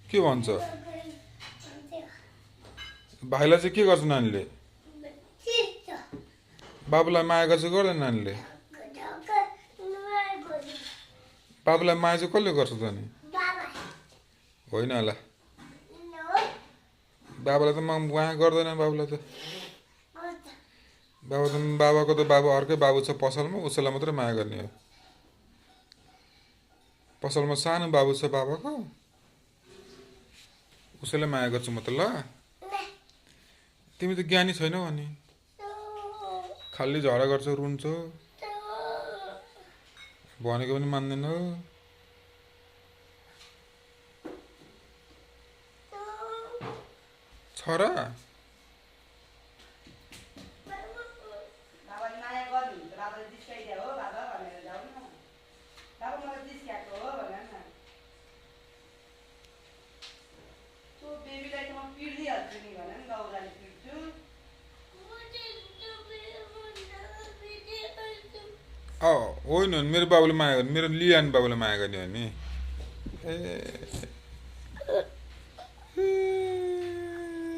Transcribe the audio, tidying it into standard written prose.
के भन्छ भाइलाई चाहिँ के गर्छ नानीले बाबुलाई माया गर्छ गर्दैन नानीले बाबुलाई माया चाहिँ कसले गर्छ त नि होइन होला बाबालाई त माया गर्दैन बाबुलाई त बाबाको त बाबु अर्कै बाबु छ पसलमा उसैलाई मात्रै माया गर्ने हो पसलमा सानो बाबु छ बाबाको उसैलाई माया गर्छु म त ल तिमी त ज्ञानी छैनौ अनि खालि झगडा गर्छौ रुन्छौ भनेको पनि मान्दैनौ छ र होइन मेरो बाबुले माया गर्ने मेरो लियान बाबुले माया गर्ने हो नि ए